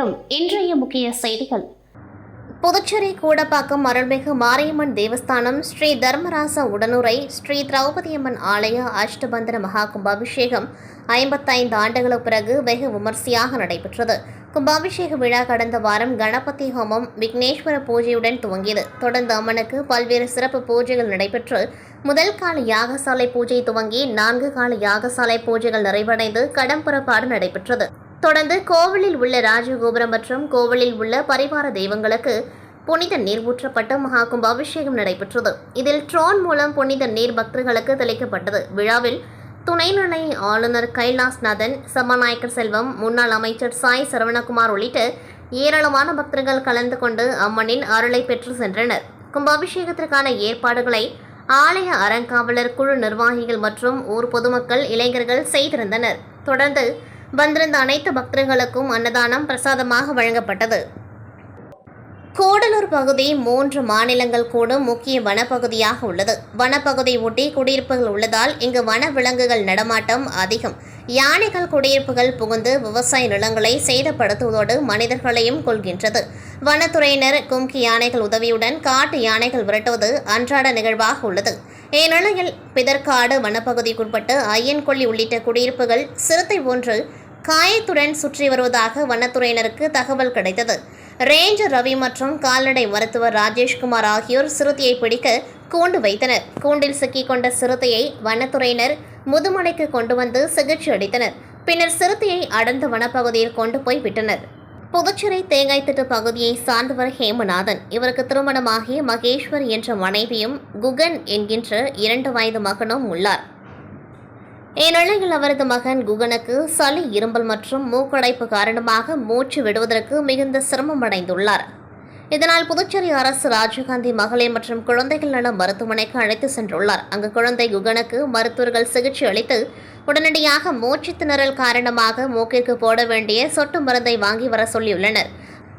வணக்கம். இன்றைய முக்கிய செய்திகள். புதுச்சேரி கூடப்பாக்கம் அருள்மிகு மாரியம்மன் தேவஸ்தானம் ஸ்ரீ தர்மராச உடனுரை ஸ்ரீ திரௌபதியம்மன் ஆலய அஷ்டபந்தன மகா கும்பாபிஷேகம் 55 ஆண்டுகளுக்கு பிறகு வெகு விமர்சையாக நடைபெற்றது. கும்பாபிஷேக விழா கடந்த வாரம் கணபதி ஹோமம், விக்னேஸ்வர பூஜையுடன் துவங்கியது. தொடர்ந்து அம்மனுக்கு பல்வேறு சிறப்பு பூஜைகள் நடைபெற்று முதல் கால யாகசாலை பூஜை துவங்கி 4 கால யாகசாலை பூஜைகள் நிறைவடைந்து கடம்புறப்பாடு நடைபெற்றது. தொடர்ந்து கோவிலில் உள்ள ராஜகோபுரம் மற்றும் கோவிலில் உள்ள பரிவார தெய்வங்களுக்கு புனித நீர் ஊற்றப்பட்டு மகா கும்பாபிஷேகம் நடைபெற்றது. இதில் ட்ரோன் மூலம் புனித நீர் பக்தர்களுக்கு தெளிக்கப்பட்டது. விழாவில் துணைநிலை ஆளுநர் கைலாஸ்நாதன், சபாநாயகர் செல்வம், முன்னாள் அமைச்சர் சாய் சரவணகுமார் உள்ளிட்ட ஏராளமான பக்தர்கள் கலந்து கொண்டு அம்மனின் அருளை பெற்று சென்றனர். கும்பாபிஷேகத்திற்கான ஏற்பாடுகளை ஆலய அறங்காவலர் குழு நிர்வாகிகள் மற்றும் ஊர் பொதுமக்கள், இளைஞர்கள் செய்திருந்தனர். தொடர்ந்து வந்திருந்த அனைத்து பக்தர்களுக்கும் அன்னதானம் பிரசாதமாக வழங்கப்பட்டது. கூடலூர் பகுதி 3 மாநிலங்கள் கூடும் முக்கிய வனப்பகுதியாக உள்ளது. வனப்பகுதி ஒட்டி குடியிருப்புகள் உள்ளதால் இங்கு வன விலங்குகள் நடமாட்டம் அதிகம். யானைகள் குடியிருப்புகள் புகுந்து விவசாய நிலங்களை சேதப்படுத்துவதோடு மனிதர்களையும் கொள்கின்றது. வனத்துறையினர் கும்கி யானைகள் உதவியுடன் காட்டு யானைகள் விரட்டுவது அன்றாட நிகழ்வாக உள்ளது. இந்நிலையில் பிதற்காடு வனப்பகுதிக்குட்பட்டு ஐயன்கொல்லி உள்ளிட்ட குடியிருப்புகள் சிறுத்தை ஒன்று காயத்துடன் சுற்றி வருவதாக வனத்துறையினருக்கு தகவல் கிடைத்தது. ரேஞ்சர் ரவி மற்றும் கால்நடை மருத்துவர் ராஜேஷ்குமார் ஆகியோர் சிறுத்தையை பிடிக்க கூண்டு வைத்தனர். கூண்டில் சிக்கிக் கொண்ட சிறுத்தையை வனத்துறையினர் முதுமலைக்கு கொண்டு வந்து சிகிச்சை அளித்தனர். பின்னர் சிறுத்தையை அடர்ந்த வனப்பகுதியில் கொண்டு போய் விட்டனர். புதுச்சேரி தேங்காய்த்திட்டு பகுதியை சார்ந்தவர் ஹேமநாதன். இவருக்கு திருமணமாகி மகேஸ்வர் என்ற மனைவியும் குகன் என்கின்ற 2 வயது மகனும் உள்ளார். இந்நிலையில் அவரது மகன் குகனுக்கு சளி, இரும்பல் மற்றும் மூக்கடைப்பு காரணமாக மூச்சு விடுவதற்கு மிகுந்த சிரமம் அடைந்துள்ளார். இதனால் புதுச்சேரி அரசு ராஜீவ்காந்தி மகளிர் மற்றும் குழந்தைகள் நல மருத்துவமனைக்கு அழைத்து சென்றுள்ளார். அங்கு குழந்தை குகனுக்கு மருத்துவர்கள் சிகிச்சை அளித்து உடனடியாக மூச்சு திணறல் காரணமாக மூக்கிற்கு போட வேண்டிய சொட்டு மருந்தை வாங்கி வர சொல்லியுள்ளனர்.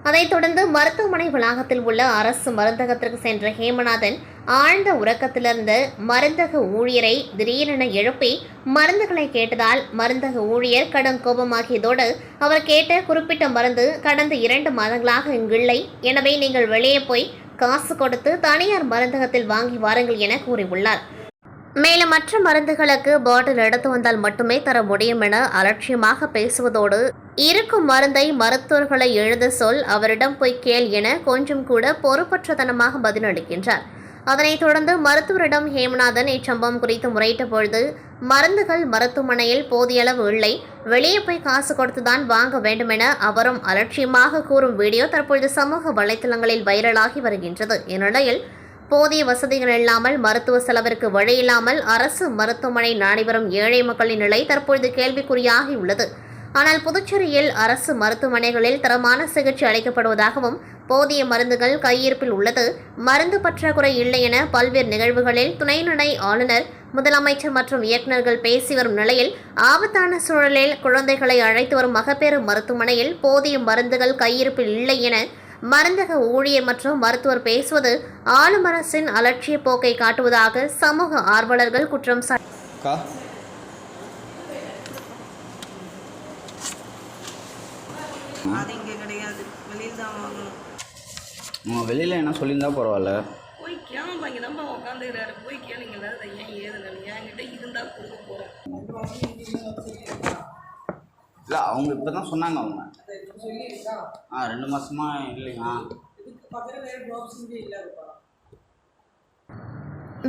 அதைத் தொடர்ந்து மருத்துவமனை வளாகத்தில் உள்ள அரசு மருந்தகத்திற்கு சென்ற ஹேமநாதன் ஆழ்ந்த உறக்கத்திலிருந்து மருந்தக ஊழியரை திடீரென எழுப்பி மருந்துகளை கேட்டதால் மருந்தக ஊழியர் கடும் கோபமாகியதோடு அவர் கேட்ட குறிப்பிட்ட மருந்து கடந்த 2 மாதங்களாக இங்கில்லை, எனவே நீங்கள் வெளியே போய் காசு கொடுத்து தனியார் மருந்தகத்தில் வாங்கி வாருங்கள் என கூறியுள்ளார். மேலும் மற்ற மருந்துகளுக்கு பாட்டில் எடுத்து வந்தால் மட்டுமே தர முடியும் என அலட்சியமாக பேசுவதோடு இருக்கும் மருந்தை மருத்துவர்களை எழுத சொல், அவரிடம் போய் கேள் என கொஞ்சம் கூட பொறுப்பற்றத்தனமாக பதிலளிக்கின்றார். அதனைத் தொடர்ந்து மருத்துவரிடம் ஹேமநாதன் இச்சம்பவம் குறித்து முறையிட்ட பொழுது மருந்துகள் மருத்துவமனையில் போதிய அளவு இல்லை, வெளியே போய் காசு கொடுத்துதான் வாங்க வேண்டுமென அவரும் அலட்சியமாக கூறும் வீடியோ தற்பொழுது சமூக வலைதளங்களில் வைரலாகி வருகின்றது. இந்நிலையில் போதிய வசதிகள் இல்லாமல் மருத்துவ செலவிற்கு வழியில்லாமல் அரசு மருத்துவமனை நாடி வரும் ஏழை மக்களின் நிலை தற்பொழுது கேள்விக்குறியாகி உள்ளது. ஆனால் புதுச்சேரியில் அரசு மருத்துவமனைகளில் தரமான சிகிச்சை அளிக்கப்படுவதாகவும் போதிய மருந்துகள் கையிருப்பில் உள்ளது, மருந்து பற்றாக்குறை இல்லை என பல்வேறு நிகழ்வுகளில் துணைநிலை ஆளுநர், முதலமைச்சர் மற்றும் இயக்குநர்கள் பேசி வரும் நிலையில் ஆபத்தான சூழலில் குழந்தைகளை அழைத்து வரும் மகப்பேறு மருத்துவமனையில் போதிய மருந்துகள் கையிருப்பில் இல்லை என மருந்தக ஊழியர் மற்றும் மருத்துவர் பேசுவது ஆளும் அரசின் அலட்சிய போக்கை காட்டுவதாக சமூக ஆர்வலர்கள் குற்றம் சாட்டினர். வெளியில் என்ன சொல்லியிருந்தா பரவாயில்ல, போய் கேளுங்க, இங்கே நம்ம உட்காந்துக்கிறாரு, போய் கேளுங்களா ஏன் ஏதுங்க என்கிட்ட இருந்தால் கொடுக்க போகிறேன். இல்லை அவங்க இப்போ தான் சொன்னாங்க. அவங்க 2 மாதமா இல்லைங்க.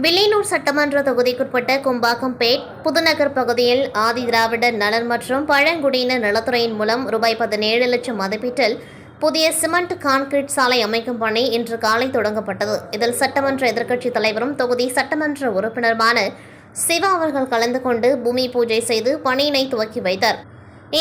வில்லியனூர் சட்டமன்ற தொகுதிக்குட்பட்ட கும்பாக்கம்பேட் புதுநகர் பகுதியில் ஆதி திராவிடர் நலன் மற்றும் பழங்குடியினர் நலத்துறையின் மூலம் ரூபாய் 17 லட்சம் மதிப்பீட்டில் புதிய சிமெண்ட் கான்கிரீட் சாலை அமைக்கும் பணி இன்று காலை தொடங்கப்பட்டது. இதில் சட்டமன்ற எதிர்க்கட்சித் தலைவரும் தொகுதி சட்டமன்ற உறுப்பினருமான சிவா அவர்கள் கலந்து கொண்டு பூமி பூஜை செய்து பணியினை துவக்கி வைத்தார்.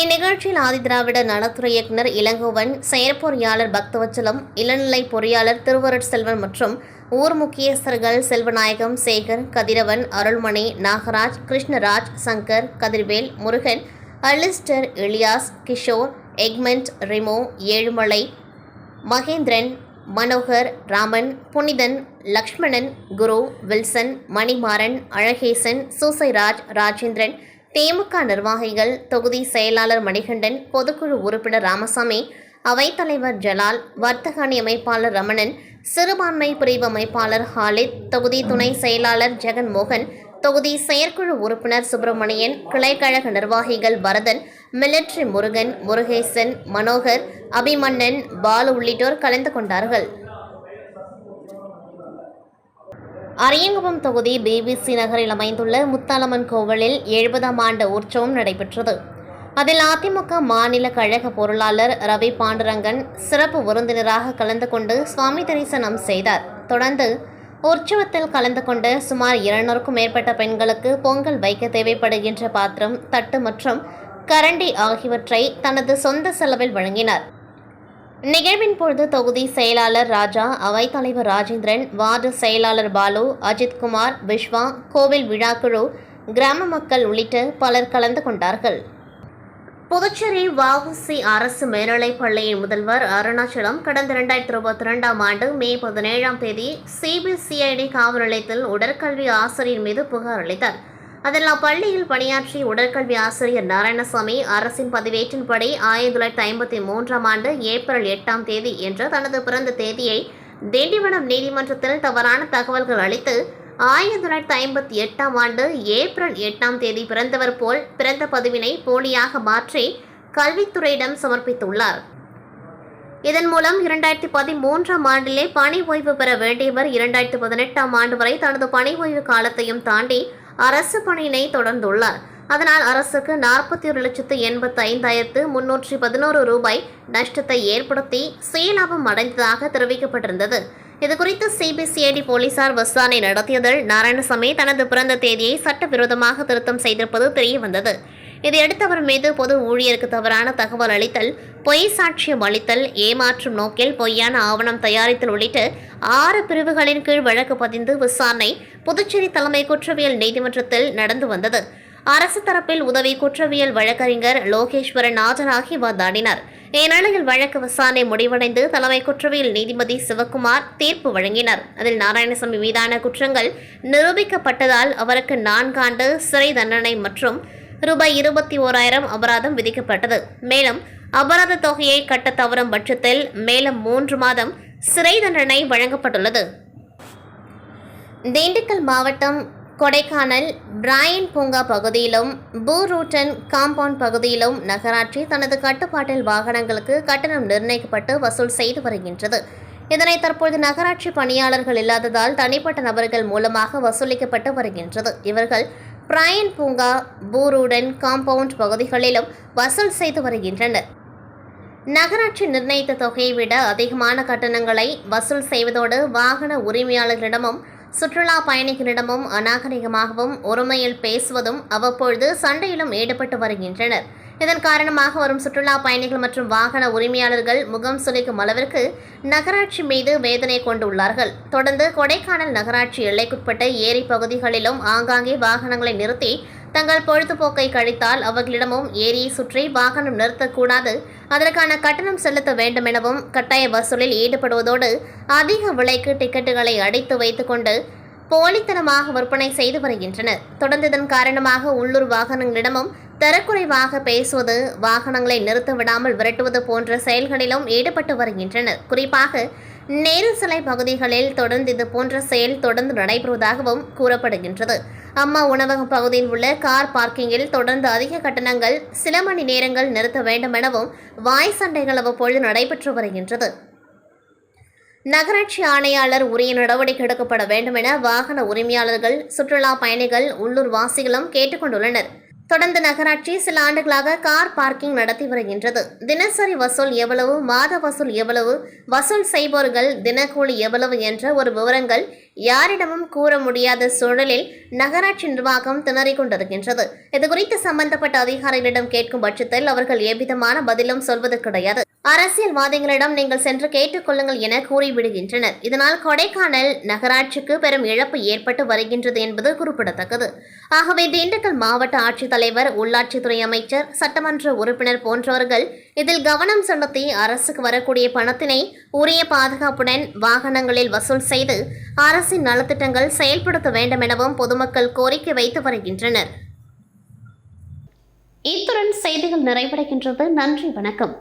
இந்நிகழ்ச்சியில் ஆதிதிராவிடர் நலத்துறை இயக்குநர் இளங்கோவன், செயற்பொறியாளர் பக்தவச்சலம், இளநிலை பொறியாளர் திருவருட்செல்வன் மற்றும் ஊர் முக்கியஸ்தர்கள் செல்வநாயகம், சேகர், கதிரவன், அருள்மணி, நாகராஜ், கிருஷ்ணராஜ், சங்கர், கதிர்வேல், முருகன், அலிஸ்டர், எலியாஸ், கிஷோர், எக்மெண்ட், ரிமோ, ஏழுமலை, மகேந்திரன், மனோகர், ராமன், புனிதன், லக்ஷ்மணன், குரு, வில்சன், மணிமாறன், அழகேசன், சூசைராஜ், ராஜேந்திரன், திமுக நிர்வாகிகள், தொகுதி செயலாளர் மணிகண்டன், பொதுக்குழு உறுப்பினர் ராமசாமி, அவைத்தலைவர் ஜலால், வர்த்தக அணி அமைப்பாளர் ரமணன், சிறுபான்மை பிரிவு அமைப்பாளர் ஹாலித், தொகுதி துணை செயலாளர் ஜெகன்மோகன், தொகுதி செயற்குழு உறுப்பினர் சுப்பிரமணியன், கிளைக்கழக நிர்வாகிகள் பரதன், மிலிட்ரி முருகன், முருகேசன், மனோகர், அபிமன்னன், பாலு உள்ளிட்டோர் கலந்து கொண்டார்கள். அரியங்குப்பம் தொகுதி பிபிசி நகரில் அமைந்துள்ள முத்தாலம்மன் கோவிலில் 70ஆம் ஆண்டு உற்சவம் நடைபெற்றது. அதில் அதிமுக மாநில கழக பொருளாளர் ரவி பாண்டுரங்கன் சிறப்பு விருந்தினராக கலந்து கொண்டு சுவாமி தரிசனம் செய்தார். தொடர்ந்து உற்சவத்தில் கலந்து கொண்ட சுமார் 200க்கும் மேற்பட்ட பெண்களுக்கு பொங்கல் வைக்க தேவைப்படுகின்ற பாத்திரம், தட்டு மற்றும் கரண்டி ஆகியவற்றை தனது சொந்த செலவில் வழங்கினார். நிகழ்வின் பொழுது தொகுதி செயலாளர் ராஜா, அவைத்தலைவர் ராஜேந்திரன், வார்டு செயலாளர் பாலு, அஜித்குமார், விஸ்வா, கோவில் விழாக்குழு, கிராம மக்கள் உள்ளிட்ட பலர் கலந்து கொண்டார்கள். புதுச்சேரி வஉசி அரசு மேல்நிலைப் பள்ளியின் முதல்வர் அருணாச்சலம் கடந்த 2022ஆம் ஆண்டு மே 17ஆம் தேதி சிபிசிஐடி காவல் நிலையத்தில் உடற்கல்வி ஆசிரியர் மீது புகார் அளித்தார். அதில் அப்பள்ளியில் பணியாற்றிய உடற்கல்வி ஆசிரியர் நாராயணசாமி அரசின் பதிவேற்றின்படி 1953ஆம் ஆண்டு ஏப்ரல் 8ஆம் தேதி என்ற தனது பிறந்த தேதியை திண்டிவனம் நீதிமன்றத்தில் தவறான தகவல்கள் அளித்து 1958ஆம் ஆண்டு ஏப்ரல் 8ஆம் தேதி பிறந்தவர் போல் பிறந்த பதிவினை போலியாக மாற்றி கல்வித்துறையிடம் சமர்ப்பித்துள்ளார். இதன் மூலம் 2013ஆம் ஆண்டிலே பணி ஓய்வு பெற வேண்டியவர் 2018ஆம் ஆண்டு வரை தனது பணி ஓய்வு காலத்தையும் தாண்டி அரசு பணியினை தொடர்ந்துள்ளார். அதனால் அரசுக்கு 41,85,311 ரூபாய் நஷ்டத்தை ஏற்படுத்தி சுயலாபம் அடைந்ததாக தெரிவிக்கப்பட்டிருந்தது. இதுகுறித்து சிபிசிஐடி போலீசார் விசாரணை நடத்தியதில் நாராயணசாமி தனது பிறந்த தேதியை சட்டவிரோதமாக திருத்தம் செய்திருப்பது தெரியவந்தது. இதையடுத்து அவர் மீது பொது ஊழியருக்கு தவறான தகவல் அளித்தல், பொய் சாட்சியம் அளித்தல், ஏமாற்றும் நோக்கில் பொய்யான ஆவணம் தயாரித்தல் உள்ளிட்ட 6 பிரிவுகளின் கீழ் வழக்கு பதிந்து விசாரணை புதுச்சேரி தலைமை குற்றவியல் நீதிமன்றத்தில் நடந்து வந்தது. அரசு தரப்பில் உதவி குற்றவியல் வழக்கறிஞர் லோகேஸ்வரன் ஆஜராகி வாதாடினார். இந்நிலையில் வழக்கு விசாரணை முடிவடைந்து தலைமை குற்றவியல் நீதிபதி சிவக்குமார் தீர்ப்பு வழங்கினார். அதில் நாராயணசாமி மீதான குற்றங்கள் நிரூபிக்கப்பட்டதால் அவருக்கு 4 ஆண்டு சிறை தண்டனை மற்றும் ரூபாய் 21,000 அபராதம் விதிக்கப்பட்டது. மேலும் அபராத தொகையை கட்ட தவறும் பட்சத்தில் மேலும் 3 மாதம் சிறை தண்டனை வழங்கப்பட்டுள்ளது. திண்டுக்கல் மாவட்டம் கொடைக்கானல் பிராயன் பூங்கா பகுதியிலும் பூரூட்டன் காம்பவுண்ட் பகுதியிலும் நகராட்சி தனது கட்டுப்பாட்டில் வாகனங்களுக்கு கட்டணம் நிர்ணயிக்கப்பட்டு வசூல் செய்து வருகின்றது. இதனை தற்போது நகராட்சி பணியாளர்கள் இல்லாததால் தனிப்பட்ட நபர்கள் மூலமாக வசூலிக்கப்பட்டு வருகின்றது. இவர்கள் பிராயன் பூங்கா, பூரூடன் காம்பவுண்ட் பகுதிகளிலும் வசூல் செய்து வருகின்றனர். நகராட்சி நிர்ணயித்த தொகையை விட அதிகமான கட்டணங்களை வசூல் செய்வதோடு வாகன உரிமையாளர்களிடமும் சுற்றுலா பயணிகளிடமும் அநாகரிகமாகவும் ஒருமையில் பேசுவதும் அவ்வப்பொழுது சண்டையிலும் ஈடுபட்டு வருகின்றனர். இதன் காரணமாக வரும் சுற்றுலா பயணிகள் மற்றும் வாகன உரிமையாளர்கள் முகம் சுளிக்கும் அளவிற்கு நகராட்சி மீது வேதனை கொண்டுள்ளார்கள். தொடர்ந்து கொடைக்கானல் நகராட்சி எல்லைக்குட்பட்ட ஏரி பகுதிகளிலும் ஆங்காங்கே வாகனங்களை நிறுத்தி தங்கள் பொழுதுபோக்கை கழித்தால் அவர்களிடமும் ஏரியை சுற்றி வாகனம் நிறுத்தக்கூடாது, அதற்கான கட்டணம் செலுத்த வேண்டும் எனவும் கட்டாய வசூலில் ஈடுபடுவதோடு அதிக விலைக்கு டிக்கெட்டுகளை அடித்து வைத்துக்கொண்டு போலித்தனமாக விற்பனை செய்து வருகின்றனர். தொடர்ந்து இதன் காரணமாக உள்ளூர் வாகனங்களிடமும் தரக்குறைவாக பேசுவது, வாகனங்களை நிறுத்த விடாமல் விரட்டுவது போன்ற செயல்களிலும் ஈடுபட்டு வருகின்றனர். குறிப்பாக நேரு சிலை பகுதிகளில் தொடர்ந்து இது போன்ற செயல் தொடர்ந்து நடைபெறுவதாகவும் கூறப்படுகின்றது. அம்மா உணவகம் பகுதியில் உள்ள கார் பார்க்கிங்கில் தொடர்ந்து அதிக கட்டணங்கள் சில மணி நேரங்கள் நிறுத்த வேண்டும் எனவும் வாய் சண்டைகள் அவ்வப்பொழுது நடைபெற்று வருகின்றது. நகராட்சி ஆணையாளர் உரிய நடவடிக்கை எடுக்கப்பட வேண்டும் என வாகன உரிமையாளர்கள், சுற்றுலா பயணிகள், உள்ளூர் வாசிகளும் கேட்டுக்கொண்டுள்ளனர். தொடர்ந்து நகராட்சி சில ஆண்டுகளாக கார் பார்க்கிங் நடத்தி வருகின்றது. தினசரி வசூல் எவ்வளவு, மாத வசூல் எவ்வளவு, வசூல் செய்பவர்கள் தினக்கூலி எவ்வளவு என்ற ஒரு விவரங்கள் யாரிடமும் கூற முடியாத சூழலில் நகராட்சி நிர்வாகம் திணறிக் கொண்டிருக்கின்றது. இதுகுறித்து சம்பந்தப்பட்ட அதிகாரிகளிடம் கேட்கும் பட்சத்தில் அவர்கள் எவ்விதமான பதிலும் சொல்வது கிடையாது. அரசியல்வாதிகளிடம் நீங்கள் சென்று கேட்டுக்கொள்ளுங்கள் என கூறிவிடுகின்றனர். இதனால் கொடைக்கானல் நகராட்சிக்கு பெரும் இழப்பு ஏற்பட்டு வருகின்றது என்பது குறிப்பிடத்தக்கது. ஆகவே திண்டுக்கல் மாவட்ட ஆட்சித்தலைவர், உள்ளாட்சித்துறை அமைச்சர், சட்டமன்ற உறுப்பினர் போன்றவர்கள் இதில் கவனம் செலுத்தி அரசுக்கு வரக்கூடிய பணத்தினை உரிய பாதுகாப்புடன் வாகனங்களில் வசூல் செய்து அரசின் நலத்திட்டங்கள் செயல்படுத்த வேண்டும் எனவும் பொதுமக்கள் கோரிக்கை வைத்து வருகின்றனர். இத்துடன் செய்திகள் நிறைவடைகின்றது. நன்றி, வணக்கம்.